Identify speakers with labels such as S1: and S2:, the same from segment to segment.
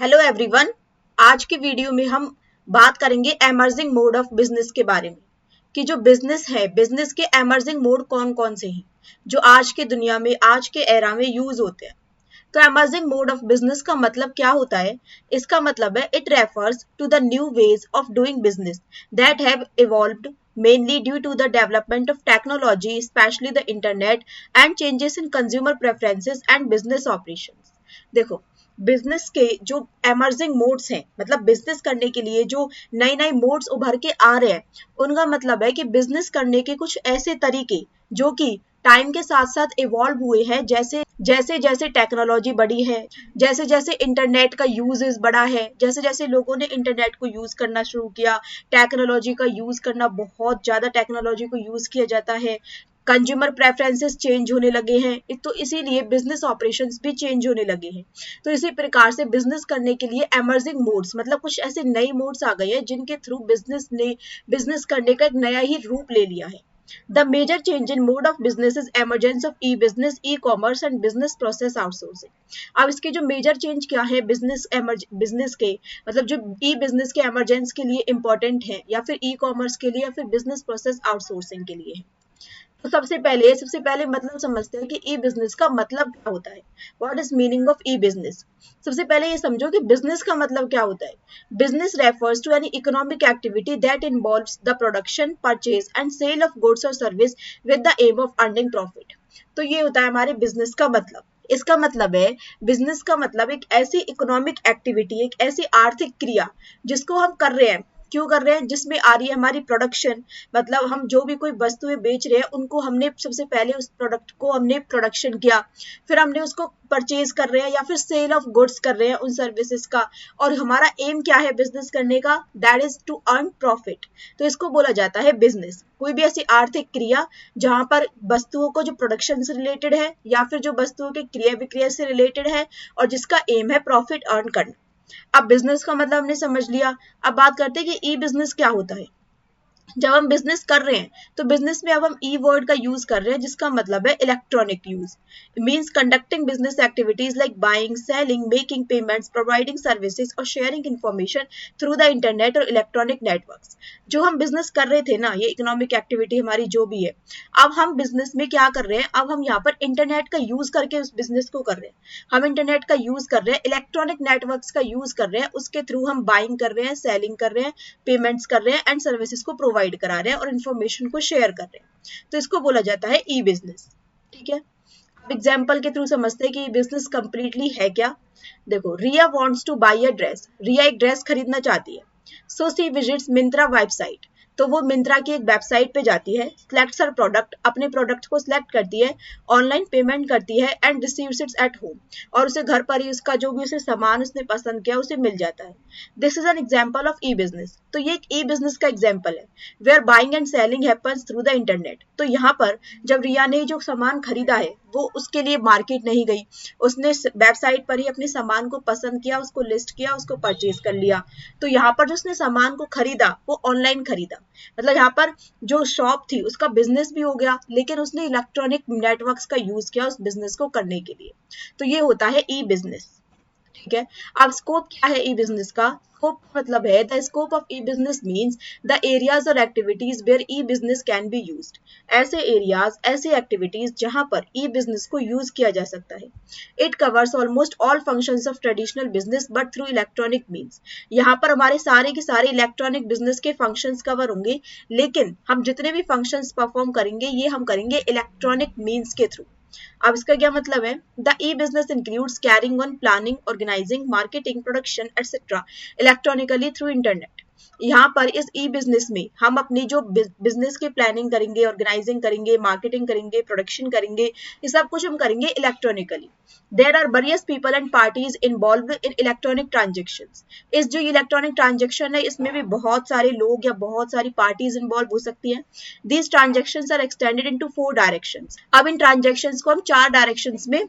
S1: Hello everyone. आज की video में हम बात करेंगे एमर्जिंग मोड ऑफ बिजनेस के बारे में कि जो बिजनेस है, बिजनेस के एमर्जिंग मोड कौन कौन से हैं जो आज के दुनिया में, आज के एरा में यूज होते हैं। तो एमर्जिंग मोड ऑफ बिजनेस का मतलब क्या होता है? इसका मतलब है it refers to the new ways of doing business that have evolved mainly due to the development of technology, especially the internet, and changes in consumer preferences and business operations. देखो, business के जो emerging modes हैं, मतलब business करने के लिए जो नए नए मोड्स उभर के आ रहे हैं, उनका मतलब है कि बिजनेस करने के कुछ ऐसे तरीके जो कि टाइम के साथ साथ इवॉल्व हुए हैं। जैसे जैसे जैसे टेक्नोलॉजी बढ़ी है, जैसे जैसे इंटरनेट का यूजेस बढ़ा है, जैसे जैसे लोगों ने इंटरनेट को यूज करना शुरू किया, टेक्नोलॉजी का यूज करना, बहुत ज्यादा टेक्नोलॉजी को यूज किया जाता है, कंज्यूमर प्रेफरेंसेस चेंज होने लगे हैं, तो इसीलिए बिजनेस ऑपरेशंस भी चेंज होने लगे हैं। तो इसी प्रकार से बिजनेस करने के लिए एमर्जिंग मोड्स मतलब कुछ ऐसे नए मोड्स आ गए हैं जिनके थ्रू बिजनेस ने बिजनेस करने का एक नया ही रूप ले लिया है। The major change in mode of business is emergence of e-business, e-commerce and business process outsourcing. अब इसके जो मेजर चेंज क्या है बिजनेस के, मतलब जो ई बिजनेस के एमरजेंस के लिए इंपॉर्टेंट है, या फिर ई कॉमर्स के लिए, या फिर बिजनेस प्रोसेस आउटसोर्सिंग के लिए है। तो सबसे पहले मतलब समझते हैं कि ई बिजनेस का मतलब क्या होता है। What is meaning of e business? सबसे पहले ये समझो कि बिजनेस का मतलब क्या होता है। Business refers to any economic activity that involves the production, purchase and sale of goods और service with the aim of earning profit. तो ये होता है हमारे बिजनेस का मतलब। इसका मतलब है, बिजनेस का मतलब एक ऐसी इकोनॉमिक एक्टिविटी, एक ऐसी आर्थिक क्रिया जिसको हम कर रहे हैं, क्यों कर रहे हैं, जिसमें आ रही है हमारी प्रोडक्शन, मतलब हम जो भी कोई वस्तुएं बेच रहे हैं उनको हमने सबसे पहले उस प्रोडक्ट को हमने प्रोडक्शन किया, फिर हमने उसको परचेज कर रहे हैं या फिर सेल ऑफ गुड्स कर रहे हैं उन सर्विसेज का, और हमारा एम क्या है बिजनेस करने का? That is to earn profit. तो इसको बोला जाता है बिजनेस। कोई भी ऐसी आर्थिक क्रिया जहां पर वस्तुओं को जो प्रोडक्शन से रिलेटेड है या फिर जो वस्तुओं के क्रिया विक्रिया से रिलेटेड है और जिसका एम है प्रॉफिट अर्न करना। अब बिजनेस का मतलब हमने समझ लिया। अब बात करते हैं कि ई बिजनेस क्या होता है। जब हम बिजनेस कर रहे हैं तो बिजनेस में अब हम ई वर्ड का यूज कर रहे हैं जिसका मतलब है electronic use. Means conducting business activities like buying, selling, making payments, providing services और sharing information through the internet और इलेक्ट्रॉनिक नेटवर्क्स। जो हम बिजनेस कर रहे थे ना, ये इकोनॉमिक एक्टिविटी हमारी जो भी है, अब हम बिजनेस में क्या कर रहे हैं, अब हम यहाँ पर इंटरनेट का यूज करके उस बिजनेस को कर रहे हैं। हम इंटरनेट का यूज कर रहे हैं, इलेक्ट्रॉनिक नेटवर्क्स का यूज कर रहे हैं, उसके थ्रू हम बाइंग कर रहे हैं, सेलिंग कर रहे हैं, पेमेंट्स कर रहे हैं एंड सर्विसेज को प्रोवाइड करा रहे हैं और इन्फॉर्मेशन को शेयर कर रहे हैं। तो इसको बोला जाता है ई बिजनेस। ठीक है, अब एग्जाम्पल के थ्रू समझते हैं कि बिजनेस कंप्लीटली है क्या। देखो, Riya wants to buy a dress. Riya एक ड्रेस खरीदना चाहती है। So she visits Myntra website. तो वो मिंत्रा की एक वेबसाइट पे जाती है, सिलेक्ट्स हर प्रोडक्ट, अपने प्रोडक्ट को सिलेक्ट करती है, ऑनलाइन पेमेंट करती है and receives it at home, और उसे घर पर ही उसका जो भी उसे सामान उसने पसंद किया उसे मिल जाता है। This is an example of e business. तो ये एक ई बिजनेस का एग्जाम्पल है where buying and selling happens through the internet. तो यहाँ पर जब रिया ने जो सामान खरीदा है वो उसके लिए मार्केट नहीं गई, उसने वेबसाइट पर ही अपने सामान को पसंद किया, उसको लिस्ट किया, उसको परचेज कर लिया। तो यहाँ पर जो उसने सामान को खरीदा वो ऑनलाइन खरीदा, मतलब यहाँ पर जो शॉप थी उसका बिजनेस भी हो गया, लेकिन उसने इलेक्ट्रॉनिक नेटवर्क्स का यूज किया उस बिजनेस को करने के लिए। तो ये होता है ई बिजनेस। ठीक है, अब स्कोप क्या है ई बिजनेस का? स्कोप मतलब है the scope of e business means the areas और activities where e business can be used. ऐसे एरियाज, ऐसे एक्टिविटीज जहां पर ई बिजनेस को यूज किया जा सकता है। It covers almost all functions of traditional business but through electronic means. यहाँ पर हमारे सारे के सारे इलेक्ट्रॉनिक बिजनेस के फंक्शंस कवर होंगे, लेकिन हम जितने भी फंक्शंस परफॉर्म करेंगे ये हम करेंगे इलेक्ट्रॉनिक मींस के थ्रू। अब इसका क्या मतलब है? The e business includes carrying on planning, organising, marketing, production etcetera electronically through internet. यहाँ पर इस ई बिजनेस में हम अपनी जो बिजनेस की प्लानिंग करेंगे, ऑर्गेनाइजिंग करेंगे, मार्केटिंग करेंगे, प्रोडक्शन करेंगे, ये सब कुछ हम करेंगे electronically. There are various people and parties involve in electronic transactions. इस जो इलेक्ट्रॉनिक ट्रांजेक्शन है इसमें भी बहुत सारे लोग या बहुत सारी पार्टीज इन्वॉल्व हो सकती हैं। These transactions are extended into 4 directions. अब इन ट्रांजेक्शंस को हम 4 डायरेक्शंस में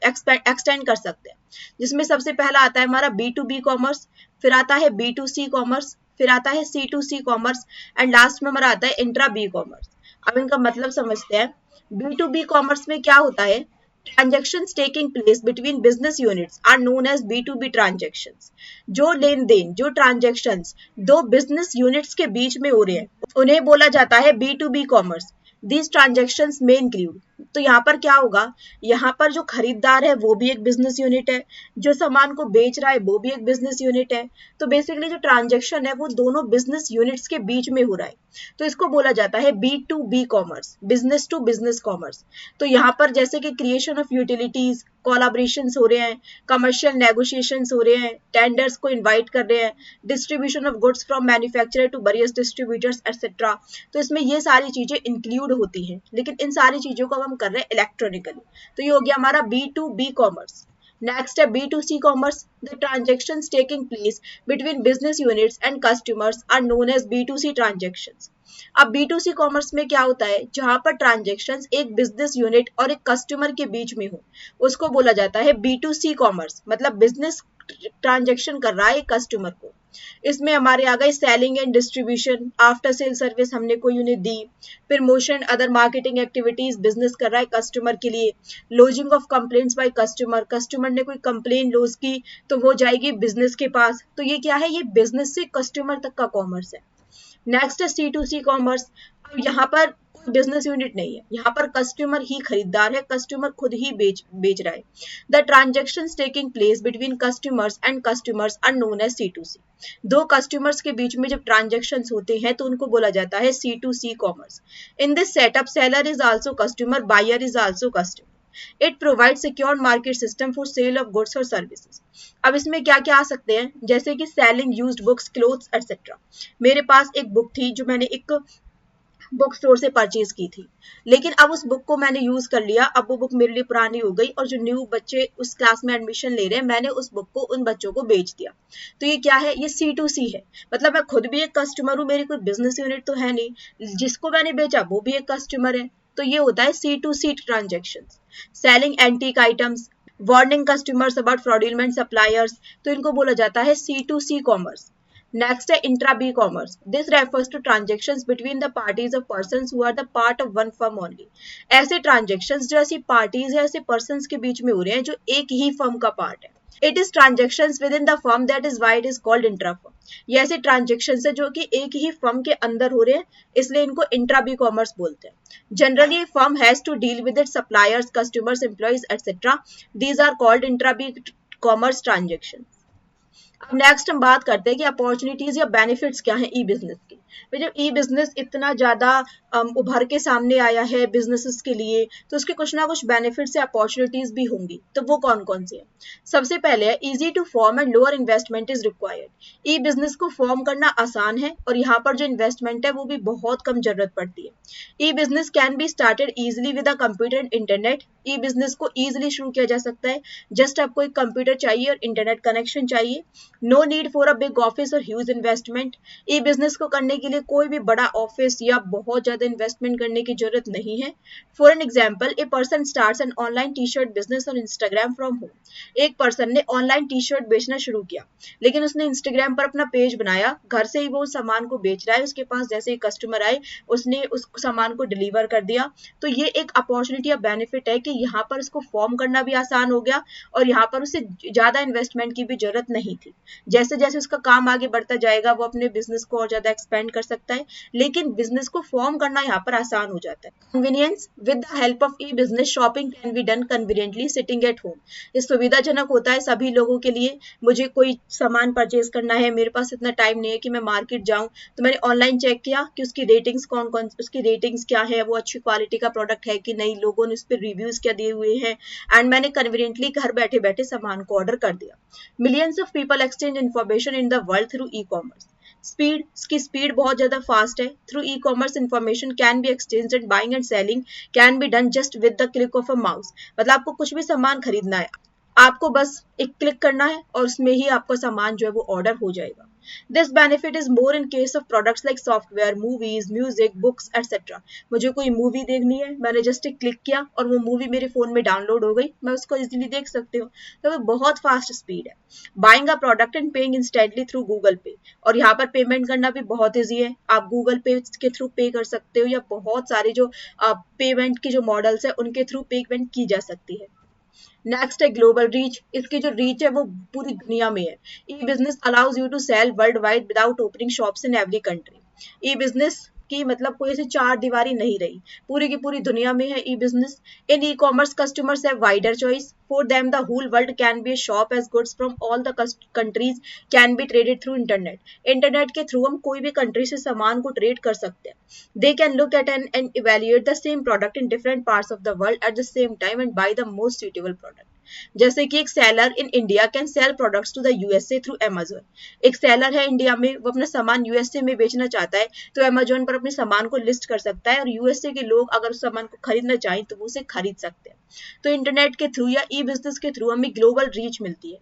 S1: एक्सटेंड कर सकते हैं, जिसमें सबसे पहला आता है हमारा B2B कॉमर्स, फिर आता है B2C कॉमर्स, फिर आता है C2C कॉमर्स एंड लास्ट में हमारा आता है इंट्रा बी कॉमर्स। अब इनका मतलब समझते हैं। B2B कॉमर्स में क्या होता है Transactions taking place between business units are known as B2B transactions. जो लेन देन, जो ट्रांजेक्शन्स दो बिजनेस यूनिट्स के बीच में हो रहे हैं उन्हें बोला जाता है B2B commerce. These transactions may include. तो यहाँ पर क्या होगा, यहाँ पर जो खरीदार है वो भी एक बिजनेस यूनिट है, जो सामान को बेच रहा है वो भी एक बिजनेस यूनिट है. तो बेसिकली जो ट्रांजेक्शन है वो दोनों बिजनेस यूनिट्स के बीच में हो रहा है, तो इसको बोला जाता है B2B commerce, business to business commerce. तो यहाँ पर जैसे कि क्रिएशन ऑफ यूटिलिटीज, कोलाब्रेशंस हो रहे हैं, कमर्शियल नेगोशिएशंस हो रहे हैं, टेंडर्स को इनवाइट कर रहे हैं, distribution of goods from manufacturer to various distributors etcetera. तो इसमें ये सारी चीजें इंक्लूड होती हैं, लेकिन इन सारी चीजों को हम कर रहे हैं इलेक्ट्रॉनिकली. तो ये हो गया हमारा B2B कॉमर्स. Next है B2C commerce. The transactions taking place between business units and customers are known as B2C transactions. अब B2C commerce में क्या होता है, जहां पर ट्रांजेक्शन्स एक बिजनेस यूनिट और एक कस्टमर के बीच में हो उसको बोला जाता है B2C commerce. मतलब बिजनेस ट्रांजेक्शन कर रहा है कस्टमर को. इसमें हमारे आ गए selling and distribution, after sale service हमने कोई यूनिट दी, फिर motion other marketing activities business कर रहा है कस्टमर के लिए, lodging of complaints by customer, customer ने कोई कंप्लेन लॉज की तो वो जाएगी बिजनेस के पास. तो ये क्या है, ये बिजनेस से कस्टमर तक का कॉमर्स है. नेक्स्ट है C2C कॉमर्स. अब यहाँ पर कोई बिजनेस यूनिट नहीं है, यहाँ पर कस्टमर ही खरीदार है, कस्टमर खुद ही बेच रहा है. The transactions taking place between customers and customers are known as C2C. दो कस्टमर्स के बीच में जब ट्रांजेक्शंस होते हैं तो उनको बोला जाता है C2C commerce. In this setup seller is also customer, buyer is also customer. It provides secure market system for sale of goods or services. अब इसमें क्या क्या आ सकते हैं, जैसे कि selling used books, clothes etcetera. मेरे पास एक बुक थी जो मैंने एक बुक स्टोर से परचेज की थी, लेकिन अब उस बुक को मैंने यूज कर लिया, अब वो बुक मेरे लिए पुरानी हो गई और जो न्यू बच्चे उस क्लास में एडमिशन ले रहे हैं मैंने उस बुक को उन बच्चों को बेच दिया. तो ये क्या है, ये C2C है. मतलब मैं खुद भी एक कस्टमर हूँ, मेरी कोई बिजनेस यूनिट तो है नहीं, जिसको मैंने बेचा वो भी एक कस्टमर है. तो ये होता है C2C transaction. Selling antique items, warning customers about fraudulent suppliers, तो इनको बोला जाता है C2C कॉमर्स. नेक्स्ट है intra B commerce. This refers to transactions between the parties of persons who are the part of one firm only. ऐसे transactions जो ऐसी parties है, ऐसे पर्सन्स के बीच में हो रहे हैं जो एक ही फर्म का पार्ट है. It is transactions with in the firm, that is why it is called intra firm. ये ऐसे ट्रांजेक्शंस है जो कि एक ही फर्म के अंदर हो रहे हैं, इसलिए इनको इंट्रा बी कॉमर्स बोलते हैं. Generally firm has to deal with its suppliers, customers, employees etcetera. These are called intra B commerce transaction. अब नेक्स्ट हम बात करते हैं कि अपॉर्चुनिटीज या बेनिफिट्स क्या हैं ई बिजनेस के. जब ई बिजनेस इतना ज्यादा उभर के सामने आया है बिजनेसेस के लिए, तो उसके कुछ ना कुछ बेनिफिट्स या अपॉर्चुनिटीज भी होंगी. तो वो कौन कौन से हैं? सबसे पहले है easy to form and lower investment is required. E business को फॉर्म करना आसान है और यहाँ पर जो इन्वेस्टमेंट है वो भी बहुत कम जरूरत पड़ती है. E business can be started easily with a computer and internet. E business को इजिली शुरू किया जा सकता है, जस्ट आपको एक कंप्यूटर चाहिए और इंटरनेट कनेक्शन चाहिए. No need for a big office और ह्यूज इन्वेस्टमेंट. ई बिजनेस को करने के लिए कोई भी बड़ा ऑफिस या बहुत ज्यादा इन्वेस्टमेंट करने की जरूरत नहीं है. For an example, a person starts an online T shirt business on Instagram from home. एक पर्सन ने ऑनलाइन टी शर्ट बेचना शुरू किया, लेकिन उसने इंस्टाग्राम पर अपना पेज बनाया, घर से ही वो सामान को बेच रहा है. उसके पास जैसे ही कस्टमर आए उसने उस सामान को डिलीवर कर दिया. तो ये एक अपॉर्चुनिटी या बेनिफिट है कि यहाँ पर उसको फॉर्म करना भी आसान हो गया और यहाँ पर उसे ज्यादा इन्वेस्टमेंट की भी जरूरत नहीं थी. जैसे जैसे उसका काम आगे बढ़ता जाएगा वो अपने बिजनेस को और ज्यादा एक्सपेंड कर सकता है, लेकिन बिजनेस को फॉर्म करना यहाँ पर आसान हो जाता है. Convenience, with the help of e business shopping can be done conveniently sitting at home. ये सुविधाजनक होता है सभी लोगों के लिए. मुझे कोई सामान परचेज करना है, मेरे पास इतना टाइम नहीं है कि मैं मार्केट जाऊं, तो मैंने ऑनलाइन चेक किया कि उसकी रेटिंग्स उसकी रेटिंग्स क्या है, वो अच्छी क्वालिटी का प्रोडक्ट है कि नहीं, लोगों ने उस पर रिव्यूज क्या दिए हुए हैं, एंड मैंने कन्वीनियंटली घर बैठे बैठे सामान को ऑर्डर कर दिया. Millions of people exchange information in the world through e commerce. Speed, इसकी स्पीड बहुत ज्यादा फास्ट है. Through e commerce information can be exchange and buying and selling can be done just with the click of a mouse. मतलब आपको कुछ भी सामान खरीदना है, आपको बस एक क्लिक करना है और उसमें ही आपका सामान जो है वो ऑर्डर हो जाएगा. This benefit is more in case of products like software, movies, music, books etcetera. मुझे कोई मूवी देखनी है, मैंने जस्ट एक क्लिक किया और वो मूवी मेरे फोन में डाउनलोड हो गई, मैं उसको इजीली देख सकती हूँ। तो वो बहुत फास्ट स्पीड है। Buying a product and paying instantly through Google पे, और यहाँ पर पेमेंट करना भी बहुत ईजी है। आप गूगल पे के थ्रू पे कर सकते हो, या बहुत सारे जो पेमेंट के जो मॉडल्स है उनके थ्रू पेमेंट की जा सकती है। नेक्स्ट है ग्लोबल रीच। इसकी जो रीच है वो पूरी दुनिया में है। E business allows you to sell world wide without opening shops in every country. E business की मतलब कोई ऐसी चार दीवारी नहीं रही, पूरी की पूरी दुनिया में है e business. In e commerce customers have wider choice, for them the whole world can be a shop as goods from all the countries can be traded through internet. Internet के थ्रू हम कोई भी country से सामान को trade कर सकते हैं। They can look at and evaluate the same product in different parts of the world at the same time and buy the most suitable product. जैसे कि एक seller in India can sell products to the USA through Amazon. एक seller है India में, वो अपना सामान USA में बेचना चाहता है, तो अमेजोन पर अपने सामान को लिस्ट कर सकता है, और यूएसए के लोग अगर उस सामान को खरीदना चाहें तो वो उसे खरीद सकते हैं। तो इंटरनेट के थ्रू या ई बिजनेस के थ्रू हमें ग्लोबल रीच मिलती है।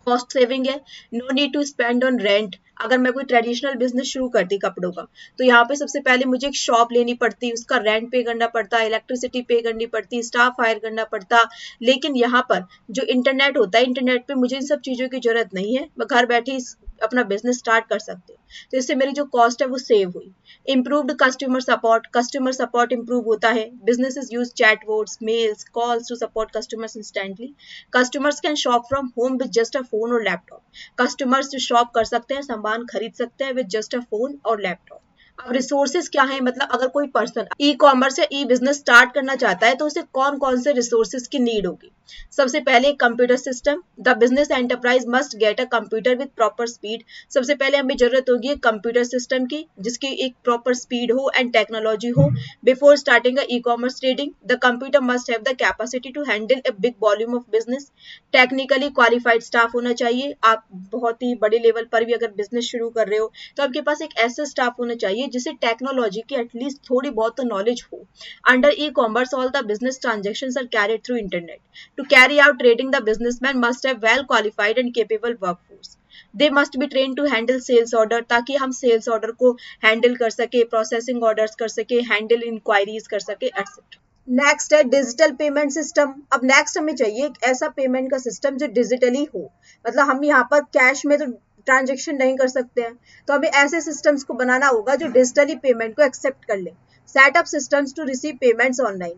S1: कॉस्ट सेविंग है, no need to spend on rent. अगर मैं कोई ट्रेडिशनल बिजनेस शुरू करती कपड़ों का, तो यहाँ पे सबसे पहले मुझे एक शॉप लेनी पड़ती, उसका रेंट पे करना पड़ता, इलेक्ट्रिसिटी पे करनी पड़ती, स्टाफ हायर करना पड़ता। लेकिन यहाँ पर जो इंटरनेट होता है, इंटरनेट पे मुझे इन सब चीजों की जरूरत नहीं है, मैं घर बैठे अपना बिजनेस स्टार्ट कर सकती हूँ। तो इससे मेरी जो कॉस्ट है वो सेव हुई। इम्प्रूव्ड कस्टमर सपोर्ट इम्प्रूव होता है। Businesses use chatbots, mails, calls to support customers instantly. Customers can shop from home with just a phone और लैपटॉप। कस्टमर्स जो शॉप कर सकते हैं, सामान खरीद सकते हैं विद जस्ट अ फोन और लैपटॉप। अब रिसोर्सेज क्या है, मतलब अगर कोई पर्सन ई कॉमर्स या ई बिजनेस स्टार्ट करना चाहता है तो उसे कौन कौन से रिसोर्सेज की नीड होगी। सबसे पहले computer system. The business enterprise must get a computer with proper speed. सबसे पहले हमें जरूरत होगी कंप्यूटर सिस्टम की, जिसकी एक प्रॉपर स्पीड हो एंड टेक्नोलॉजी हो। Before starting a e commerce trading, the computer must have the capacity to handle a big volume of business. Technically qualified staff होना चाहिए। आप बहुत ही बड़े लेवल पर भी अगर बिजनेस शुरू कर रहे हो तो आपके पास एक ऐसा स्टाफ होना चाहिए जिसे टेक्नोलॉजी की एटलीस्ट थोड़ी बहुत तो नॉलेज हो। Under e commerce all the business transactions are carried through internet. To carry out trading the businessman must have well qualified and capable workforce. They must be train to handle sales order, ताकि हम sales order को handle कर सके, processing orders कर सके, handle inquiries कर सके etcetera. Next है डिजिटल पेमेंट सिस्टम। अब नेक्स्ट हमें चाहिए एक ऐसा पेमेंट का सिस्टम जो डिजिटली हो, मतलब हम यहाँ पर कैश में तो ट्रांजेक्शन नहीं कर सकते हैं, तो हमें ऐसे सिस्टम्स को बनाना होगा जो डिजिटली पेमेंट को एक्सेप्ट कर ले। Set up systems to receive payments online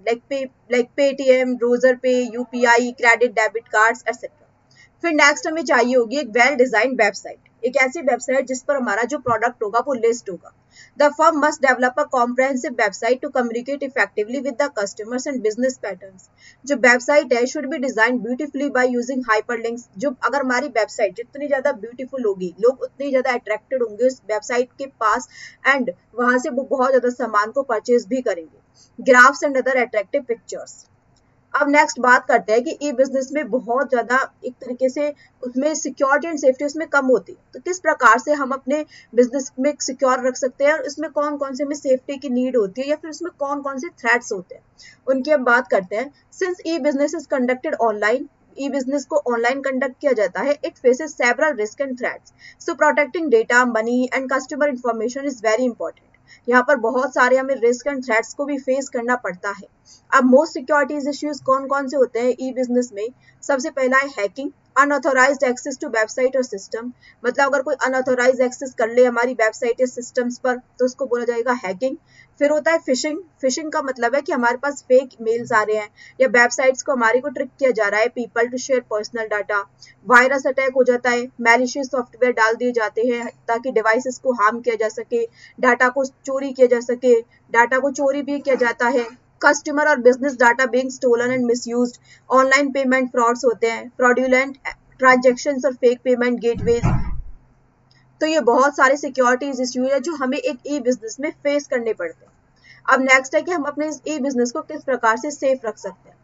S1: like Paytm, Razorpay, UPI, credit debit cards etcetera. फिर नेक्स्ट हमें चाहिए होगी एक वेल डिजाइन वेबसाइट, एक ऐसी वेबसाइट जिस पर हमारा जो प्रोडक्ट होगा वो लिस्ट होगा। The firm must develop a comprehensive website to communicate effectively with the customers and business patterns. जो वेबसाइट है should be design beautifully by using hyperlinks. जो अगर हमारी वेबसाइट जितनी ज्यादा ब्यूटीफुल होगी, लोग उतनी ज्यादा अट्रैक्टेड होंगे उस वेबसाइट के पास, एंड वहां से वो बहुत ज्यादा सामान को परचेज भी करेंगे। Graphs and other attractive pictures. अब नेक्स्ट बात करते हैं कि ई बिजनेस में बहुत ज्यादा एक तरीके से उसमें सिक्योरिटी एंड सेफ्टी उसमें कम होती है, तो किस प्रकार से हम अपने बिजनेस में सिक्योर रख सकते हैं, और इसमें कौन कौन से हमें सेफ्टी की नीड होती है, या फिर उसमें कौन कौन से थ्रेट्स होते हैं, उनकी अब बात करते हैं। Since E business is conducted online, E business को ऑनलाइन कंडक्ट किया जाता है, it faces several risk and threats, so protecting data, money and customer information is very important. यहाँ पर बहुत सारे हमें रिस्क एंड थ्रेट्स को भी फेस करना पड़ता है। अब मोस्ट सिक्योरिटीज इश्यूज कौन कौन से होते हैं ई बिजनेस में। सबसे पहला है hacking, unauthorised access to website और सिस्टम। मतलब अगर कोई अनऑथोराइज एक्सेस कर ले हमारी वेबसाइट या सिस्टम्स पर तो उसको बोला जाएगा हैकिंग। फिर होता है फिशिंग। फिशिंग का मतलब है कि हमारे पास फेक मेल्स आ रहे हैं या वेबसाइट्स को हमारी को ट्रिक किया जा रहा है people to share personal data. Virus attack हो जाता है, मैलिशियस सॉफ्टवेयर डाल दिए जाते हैं ताकि डिवाइसेस को हार्म किया जा सके, डाटा को चोरी किया जा सके, डाटा को चोरी भी किया जाता है। कस्टमर और business data being stolen and misused. Online payment frauds होते हैं, फ्रॉडुलेंट ट्रांजैक्शंस और फेक पेमेंट गेटवेज। तो ये बहुत सारे सिक्योरिटीज इश्यू है जो हमें एक ई बिजनेस में फेस करने पड़ते हैं। अब नेक्स्ट है कि हम अपने ई बिजनेस को किस प्रकार से सेफ रख सकते हैं।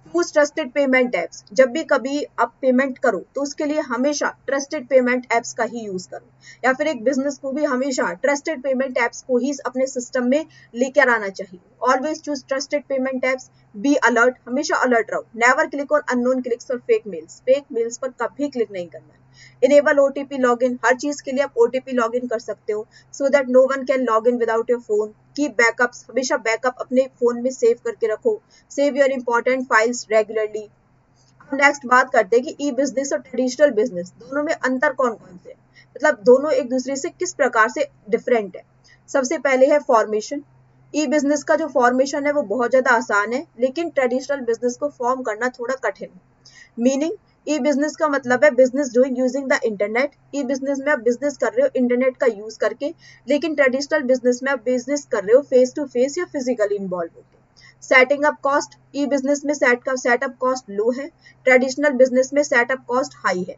S1: Use trusted payment apps. जब भी कभी आप पेमेंट करो तो उसके लिए हमेशा ट्रस्टेड पेमेंट एप्स का ही यूज करो, या फिर एक बिजनेस को भी हमेशा ट्रस्टेड पेमेंट एप्स को ही अपने सिस्टम में लेकर आना चाहिए। Always choose trusted payment apps. Be alert, हमेशा अलर्ट रहो। Never click on unknown clicks और फेक मेल्स। फेक मेल्स पर कभी क्लिक नहीं करना है। इनेबल ओटीपी लॉगिन, हर चीज के लिए आप ओटीपी लॉगिन कर सकते हो so that no one can log in without your phone. Keep backups, हमेशा बैकअप अपने फोन में सेव करके रखो। Save your important files regularly. अब नेक्स्ट बात करते हैं कि ई बिजनेस और ट्रेडिशनल बिजनेस दोनों में अंतर कौन कौन से, मतलब दोनों एक दूसरे से किस प्रकार से डिफरेंट है। सबसे पहले है फॉर्मेशन। ई बिजनेस का जो फॉर्मेशन है वो बहुत ज्यादा आसान है, लेकिन ट्रेडिशनल बिजनेस को फॉर्म करना थोड़ा कठिन है। मीनिंग, ई बिजनेस का मतलब है business doing using the internet. E business में आप बिजनेस कर रहे हो इंटरनेट का यूज करके, लेकिन ट्रेडिशनल बिजनेस में आप बिजनेस कर रहे हो फेस टू फेस या फिजिकली इन्वॉल्व होकर। सेटिंग अप कॉस्ट, ई बिजनेस में सेटअप कॉस्ट लो है, ट्रेडिशनल बिजनेस में सेटअप कॉस्ट हाई है।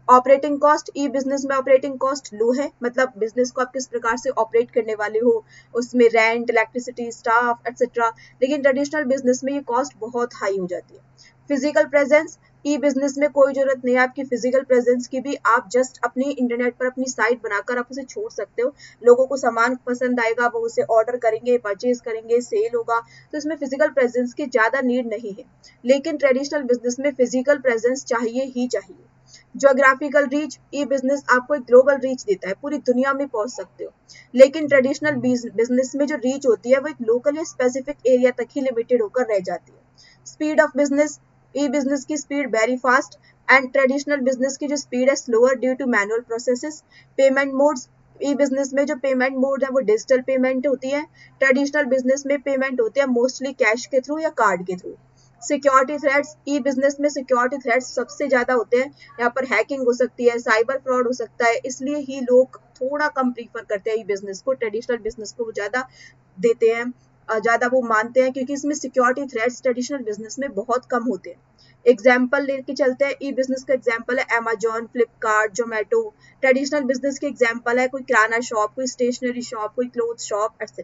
S1: ऑपरेटिंग कॉस्ट, ई बिजनेस में ऑपरेटिंग कॉस्ट लो है, मतलब बिजनेस को आप किस प्रकार से ऑपरेट करने वाले हो, उसमें रेंट, इलेक्ट्रिसिटी, स्टाफ एक्सेट्रा, लेकिन ट्रेडिशनल बिजनेस में ये कॉस्ट बहुत हाई हो जाती है। फिजिकल प्रेजेंस, ई बिजनेस में कोई जरूरत नहीं है आपकी फिजिकल प्रेजेंस की भी, आप जस्ट अपनी इंटरनेट पर अपनी साइट बनाकर आप उसे छोड़ सकते हो, लोगों को सामान पसंद आएगा, वो उसे ऑर्डर करेंगे, परचेज करेंगे, सेल होगा, तो इसमें फिजिकल प्रेजेंस की ज्यादा नीड नहीं है। लेकिन ट्रेडिशनल बिजनेस में फिजिकल प्रेजेंस चाहिए ही चाहिए। ज्योग्राफिकल रीच, ई बिजनेस आपको एक ग्लोबल रीच देता है, पूरी दुनिया में पहुंच सकते हो, लेकिन ट्रेडिशनल बिजनेस में जो रीच होती है वो एक लोकल या स्पेसिफिक एरिया तक ही लिमिटेड होकर रह जाती है। Speed of business, e business की speed very fast and traditional business की जो स्पीड है slower due to manual processes. Payment modes, e business में जो पेमेंट मोड है वो डिजिटल पेमेंट होती है, ट्रेडिशनल बिजनेस में पेमेंट होती है मोस्टली कैश के थ्रू या कार्ड के थ्रू। सिक्योरिटी थ्रेट्स, ई बिजनेस में सिक्योरिटी थ्रेट्स सबसे ज्यादा होते हैं, यहाँ पर हैकिंग हो सकती है, साइबर फ्रॉड हो सकता है, इसलिए ही लोग थोड़ा कम प्रीफर करते हैं ई बिजनेस को, ट्रेडिशनल बिजनेस को वो ज्यादा देते हैं, ज्यादा वो मानते हैं, क्योंकि इसमें सिक्योरिटी थ्रेट्स ट्रेडिशनल बिजनेस में बहुत कम होते हैं। एग्जाम्पल लेके चलते हैं, ई बिजनेस का एग्जाम्पल है Amazon, Flipkart, Zomato. Traditional business के एग्जाम्पल है कोई किराना शॉप, कोई स्टेशनरी शॉप, कोई क्लोथ शॉप एक्सेट्रा।